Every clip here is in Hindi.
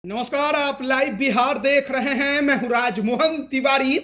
नमस्कार, आप लाइव बिहार देख रहे हैं। मैं हूं राजमोहन तिवारी।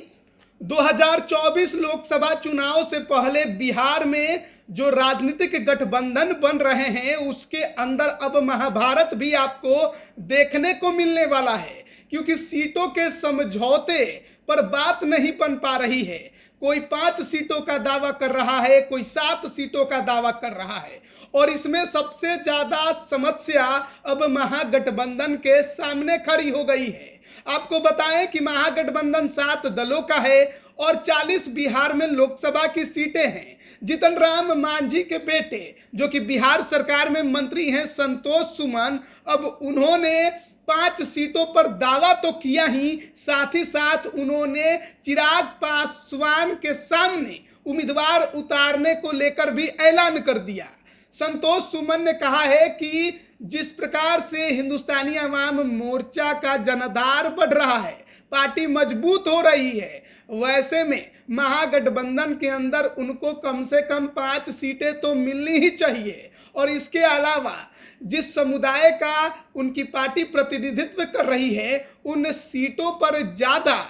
2024 लोकसभा चुनाव से पहले बिहार में जो राजनीतिक गठबंधन बन रहे हैं उसके अंदर अब महाभारत भी आपको देखने को मिलने वाला है, क्योंकि सीटों के समझौते पर बात नहीं बन पा रही है। कोई 5 सीटों का दावा कर रहा है, कोई 7 सीटों का दावा कर रहा है, और इसमें सबसे ज्यादा समस्या अब महागठबंधन के सामने खड़ी हो गई है। आपको बताएं कि महागठबंधन 7 दलों का है और 40 बिहार में लोकसभा की सीटें हैं। जीतन राम मांझी के बेटे जो कि बिहार सरकार में मंत्री हैं, संतोष सुमन, अब उन्होंने 5 सीटों पर दावा तो किया ही, साथ ही साथ उन्होंने चिराग पासवान के सामने उम्मीदवार उतारने को लेकर भी ऐलान कर दिया। संतोष सुमन ने कहा है कि जिस प्रकार से हिंदुस्तानी अवाम मोर्चा का जनाधार बढ़ रहा है, पार्टी मजबूत हो रही है, वैसे में महागठबंधन के अंदर उनको कम से कम 5 सीटें तो मिलनी ही चाहिए। और इसके अलावा जिस समुदाय का उनकी पार्टी प्रतिनिधित्व कर रही है, उन सीटों पर ज्यादा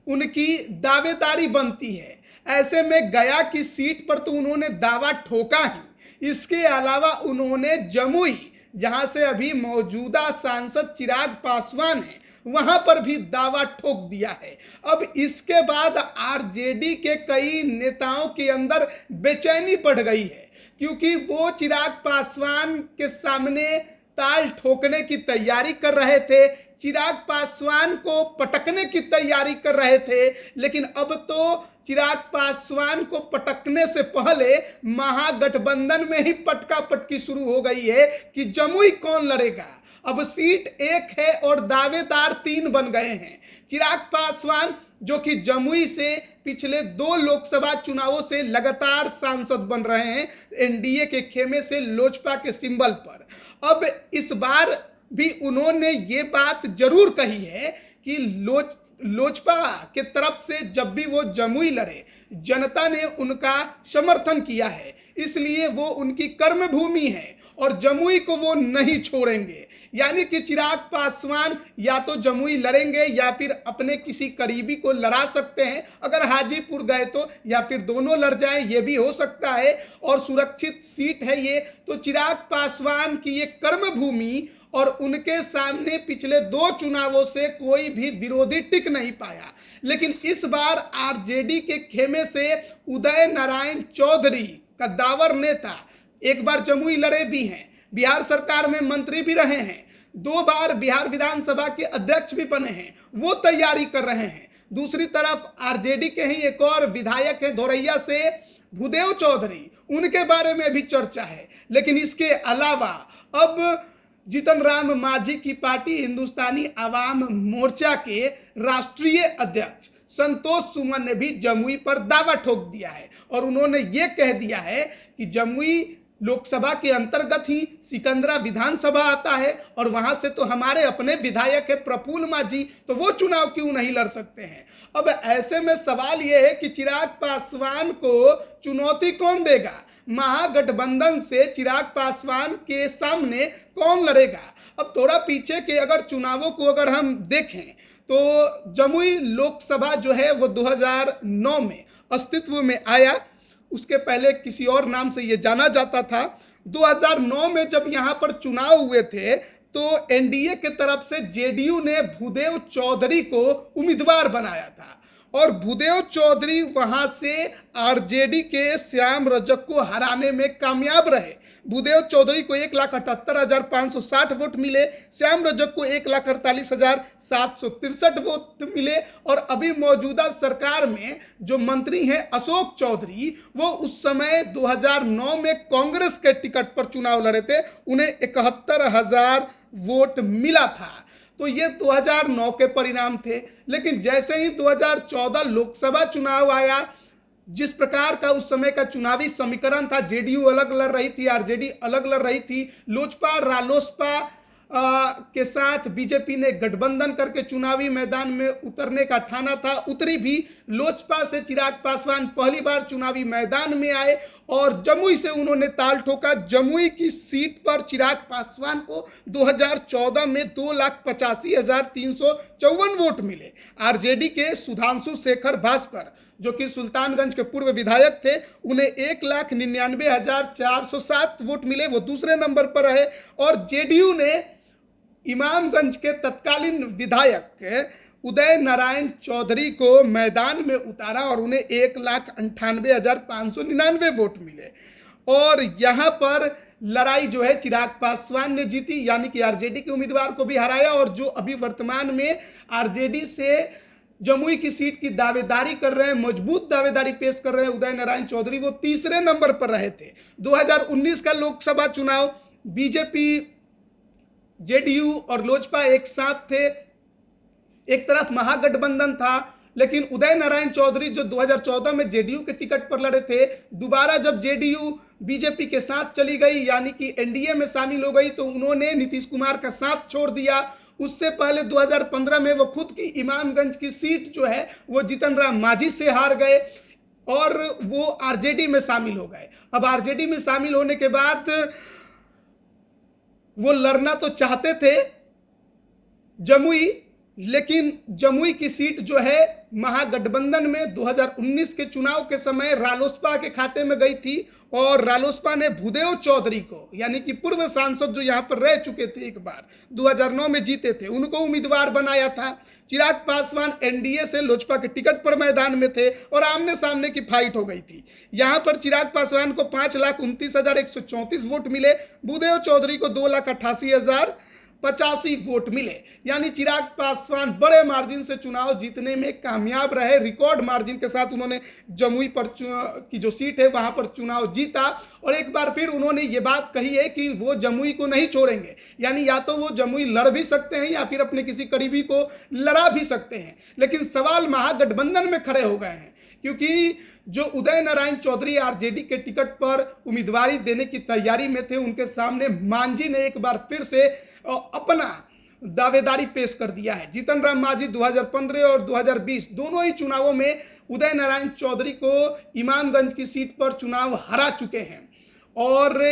उनकी दावेदारी बनती है। ऐसे में गया की सीट पर तो उन्होंने दावा ठोका ही, इसके अलावा उन्होंने जमुई, जहां से अभी मौजूदा सांसद चिराग पासवान है, वहां पर भी दावा ठोक दिया है। अब इसके बाद आरजेडी के कई नेताओं के अंदर बेचैनी बढ़ गई है, क्योंकि वो चिराग पासवान के सामने ताल ठोकने की तैयारी कर रहे थे, चिराग पासवान को पटकने की तैयारी कर रहे थे। लेकिन अब तो चिराग पासवान को पटकने से पहले महागठबंधन में ही पटका पटकी शुरू हो गई है कि जमुई कौन लड़ेगा। अब सीट 1 है और दावेदार 3 बन गए हैं। चिराग पासवान जो कि जमुई से पिछले 2 लोकसभा चुनावों से लगातार सांसद बन रहे हैं, एनडीए के खेमे से लोजपा के सिंबल पर। अब इस बार भी उन्होंने ये बात जरूर कही है कि लोजपा के तरफ से जब भी वो जमुई लड़े, जनता ने उनका समर्थन किया है, इसलिए वो उनकी कर्म भूमि है और जमुई को वो नहीं छोड़ेंगे। यानी कि चिराग पासवान या तो जमुई लड़ेंगे या फिर अपने किसी करीबी को लड़ा सकते हैं, अगर हाजीपुर गए तो, या फिर दोनों लड़ जाएं, ये भी हो सकता है। और सुरक्षित सीट है ये, तो चिराग पासवान की ये कर्म भूमि, और उनके सामने पिछले 2 चुनावों से कोई भी विरोधी टिक नहीं पाया। लेकिन इस बार आरजेडी के खेमे से उदय नारायण चौधरी का दावर नेता एक बार जमुई लड़े भी हैं, बिहार सरकार में मंत्री भी रहे हैं, 2 बार बिहार विधानसभा के अध्यक्ष भी बने हैं, वो तैयारी कर रहे हैं। दूसरी तरफ आरजेडी के ही एक और विधायक है धोरैया से, भूदेव चौधरी, उनके बारे में भी चर्चा है। लेकिन इसके अलावा अब जीतन राम मांझी की पार्टी हिंदुस्तानी अवाम मोर्चा के राष्ट्रीय अध्यक्ष संतोष सुमन ने भी जमुई पर दावा ठोक दिया है, और उन्होंने ये कह दिया है कि जमुई लोकसभा के अंतर्गत ही सिकंदरा विधानसभा आता है, और वहां से तो हमारे अपने विधायक है प्रफुल्ल मांझी, तो वो चुनाव क्यों नहीं लड़ सकते हैं। अब ऐसे में सवाल यह है कि चिराग पासवान को चुनौती कौन देगा, महागठबंधन से चिराग पासवान के सामने कौन लड़ेगा। अब थोड़ा पीछे के अगर चुनावों को अगर हम देखें तो जमुई लोकसभा जो है वो 2009 में अस्तित्व में आया, उसके पहले किसी और नाम से ये जाना जाता था। 2009 में जब यहाँ पर चुनाव हुए थे तो एनडीए के तरफ से जेडीयू ने भूदेव चौधरी को उम्मीदवार बनाया था, और भूदेव चौधरी वहां से आरजेडी के श्याम रजक को हराने में कामयाब रहे। भूदेव चौधरी को 1,78,560 वोट मिले, श्याम रजक को 1,48,763 वोट मिले। और अभी मौजूदा सरकार में जो मंत्री हैं अशोक चौधरी, वो उस समय 2009 में कांग्रेस के टिकट पर चुनाव लड़े थे, उन्हें 71,000 वोट मिला था। तो ये 2009 के परिणाम थे। लेकिन जैसे ही 2014 लोकसभा चुनाव आया, जिस प्रकार का उस समय का चुनावी समीकरण था, जेडीयू अलग लड़ रही थी, आरजेडी अलग लड़ रही थी, लोजपा रालोसपा के साथ बीजेपी ने गठबंधन करके चुनावी मैदान में उतरने का ठाना था, उतरी भी। लोजपा से चिराग पासवान पहली बार चुनावी मैदान में आए और जमुई से उन्होंने ताल ठोका। जमुई की सीट पर चिराग पासवान को 2014 में 2,85,354 वोट मिले। आरजेडी के सुधांशु शेखर भास्कर जो कि सुल्तानगंज के पूर्व विधायक थे, उन्हें 1,99,407 वोट मिले, वो दूसरे नंबर पर रहे। और जेडीयू ने इमामगंज के तत्कालीन विधायक उदय नारायण चौधरी को मैदान में उतारा और उन्हें 1,98,599 वोट मिले। और यहाँ पर लड़ाई जो है चिराग पासवान ने जीती, यानी कि आरजेडी के उम्मीदवार को भी हराया। और जो अभी वर्तमान में आरजेडी से जमुई की सीट की दावेदारी कर रहे हैं, मजबूत दावेदारी पेश कर रहे हैं उदय नारायण चौधरी, वो तीसरे नंबर पर रहे थे। 2019 का लोकसभा चुनाव बीजेपी, जेडीयू और लोजपा एक साथ थे, एक तरफ महागठबंधन था। लेकिन उदय नारायण चौधरी जो 2014 में जेडीयू के टिकट पर लड़े थे, दोबारा जब जेडीयू बीजेपी के साथ चली गई, यानी कि एनडीए में शामिल हो गई, तो उन्होंने नीतीश कुमार का साथ छोड़ दिया। उससे पहले 2015 में वो खुद की इमामगंज की सीट जो है वो जीतन राम मांझी से हार गए और वो आरजेडी में शामिल हो गए। अब आरजेडी में शामिल होने के बाद वो लड़ना तो चाहते थे जमुई, लेकिन जमुई की सीट जो है महागठबंधन में 2019 के चुनाव के समय रालोसपा के खाते में गई थी। और रालोसपा ने भूदेव चौधरी को, यानी कि पूर्व सांसद जो यहाँ पर रह चुके थे, एक बार 2009 में जीते थे, उनको उम्मीदवार बनाया था। चिराग पासवान एनडीए से लोजपा के टिकट पर मैदान में थे और आमने सामने की फाइट हो गई थी। यहाँ पर चिराग पासवान को 5,29,134 वोट मिले, भूदेव चौधरी को 2,88,085 वोट मिले। यानी चिराग पासवान बड़े मार्जिन से चुनाव जीतने में कामयाब रहे। रिकॉर्ड मार्जिन के साथ उन्होंने जमुई पर की जो सीट है वहां पर चुनाव जीता। और एक बार फिर उन्होंने ये बात कही है कि वो जमुई को नहीं छोड़ेंगे, यानी या तो वो जमुई लड़ भी सकते हैं या फिर अपने किसी करीबी को लड़ा भी सकते हैं। लेकिन सवाल महागठबंधन में खड़े हो गए हैं, क्योंकि जो उदय नारायण चौधरी आरजेडी के टिकट पर उम्मीदवारी देने की तैयारी में थे, उनके सामने मांझी ने एक बार फिर से अपना दावेदारी पेश कर दिया है। जीतन राम मांझी 2015 और 2020 दोनों ही चुनावों में उदय नारायण चौधरी को इमामगंज की सीट पर चुनाव हरा चुके हैं। और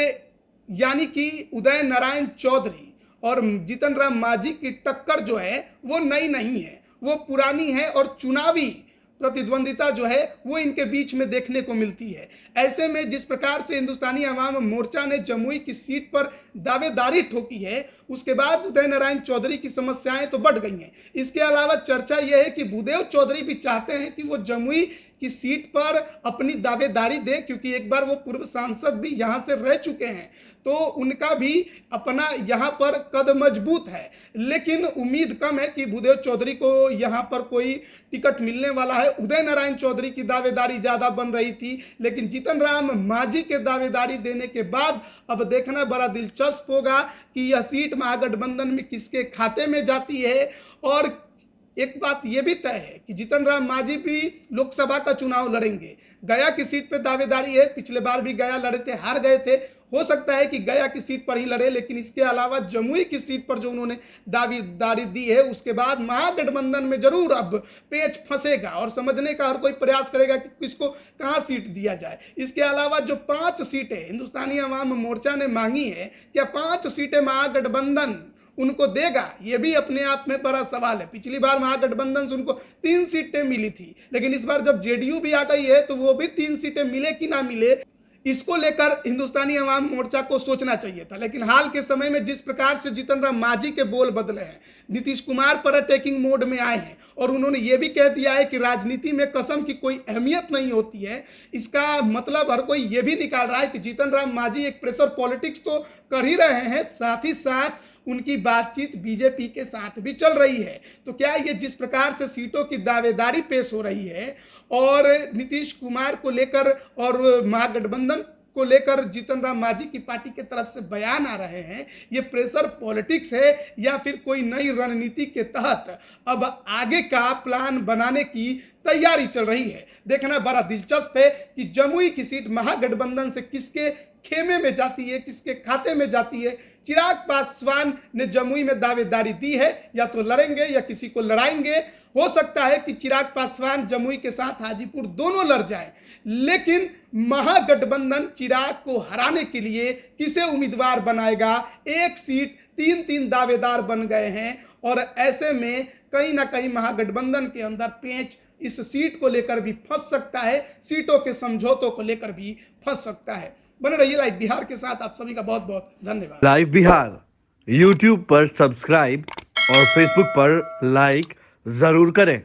यानी कि उदय नारायण चौधरी और जीतन राम मांझी की टक्कर जो है वो नई नहीं है, वो पुरानी है। और चुनावी प्रतिद्वंदिता जो है वो इनके बीच में देखने को मिलती है। ऐसे में जिस प्रकार से हिंदुस्तानी अवाम मोर्चा ने जमुई की सीट पर दावेदारी ठोकी है, उसके बाद उदय नारायण चौधरी की समस्याएं तो बढ़ गई हैं। इसके अलावा चर्चा यह है कि भूदेव चौधरी भी चाहते हैं कि वो जमुई की सीट पर अपनी दावेदारी दे, क्योंकि एक बार वो पूर्व सांसद भी यहाँ से रह चुके हैं, तो उनका भी अपना यहाँ पर कद मजबूत है। लेकिन उम्मीद कम है कि भूदेव चौधरी को यहाँ पर कोई टिकट मिलने वाला है। उदय नारायण चौधरी की दावेदारी ज़्यादा बन रही थी, लेकिन जीतन राम मांझी के दावेदारी देने के बाद अब देखना बड़ा दिलचस्प होगा कि यह सीट महागठबंधन में किसके खाते में जाती है। और एक बात यह भी तय है कि जीतन राम मांझी भी लोकसभा का चुनाव लड़ेंगे। गया की सीट पर दावेदारी है, पिछले बार भी गया लड़े थे, हार गए थे। हो सकता है कि गया की सीट पर ही लड़े, लेकिन इसके अलावा जमुई की सीट पर जो उन्होंने दावेदारी दी है, उसके बाद महागठबंधन में जरूर अब पेच फंसेगा और समझने का हर कोई प्रयास करेगा कि किसको कहां सीट दिया जाए। इसके अलावा जो 5 सीटें हिंदुस्तानी अवाम मोर्चा ने मांगी है, क्या 5 सीटें महागठबंधन उनको देगा, यह भी अपने आप में बड़ा सवाल है। पिछली बार महागठबंधन से उनको 3 सीटें मिली थी, लेकिन इस बार जब जेडीयू भी आ गई है तो वो भी 3 सीटें मिले कि ना मिले, इसको लेकर हिंदुस्तानी अवाम मोर्चा को सोचना चाहिए था। लेकिन हाल के समय में जिस प्रकार से जीतन राम मांझी के बोल बदले हैं, नीतीश कुमार पर अटैकिंग मोड में आए हैं और उन्होंने ये भी कह दिया है कि राजनीति में कसम की कोई अहमियत नहीं होती है। इसका मतलब हर कोई ये भी निकाल रहा है कि जीतन राम मांझी एक प्रेशर पॉलिटिक्स तो कर ही रहे हैं, साथ ही साथ उनकी बातचीत बीजेपी के साथ भी चल रही है। तो क्या ये जिस प्रकार से सीटों की दावेदारी पेश हो रही है और नीतीश कुमार को लेकर और महागठबंधन को लेकर जीतन राम मांझी की पार्टी के तरफ से बयान आ रहे हैं, ये प्रेशर पॉलिटिक्स है या फिर कोई नई रणनीति के तहत अब आगे का प्लान बनाने की तैयारी चल रही है। देखना बड़ा दिलचस्प है कि जमुई की सीट महागठबंधन से किसके खेमे में जाती है, किसके खाते में जाती है, चिराग पासवान ने जमुई में दावेदारी दी है, या तो लड़ेंगे या किसी को लड़ाएंगे। हो सकता है कि चिराग पासवान जमुई के साथ हाजीपुर दोनों लड़ जाए, लेकिन महागठबंधन चिराग को हराने के लिए किसे उम्मीदवार बनाएगा? एक सीट 3-3 दावेदार बन गए हैं और ऐसे में कहीं ना कहीं महागठबंधन के अंदर पेंच इस सीट को लेकर भी फंस सकता है, सीटों के समझौतों को लेकर भी फंस सकता है। बने रहिए लाइव बिहार के साथ। आप सभी का बहुत बहुत धन्यवाद। लाइव बिहार यूट्यूब पर सब्सक्राइब और फेसबुक पर लाइक जरूर करें।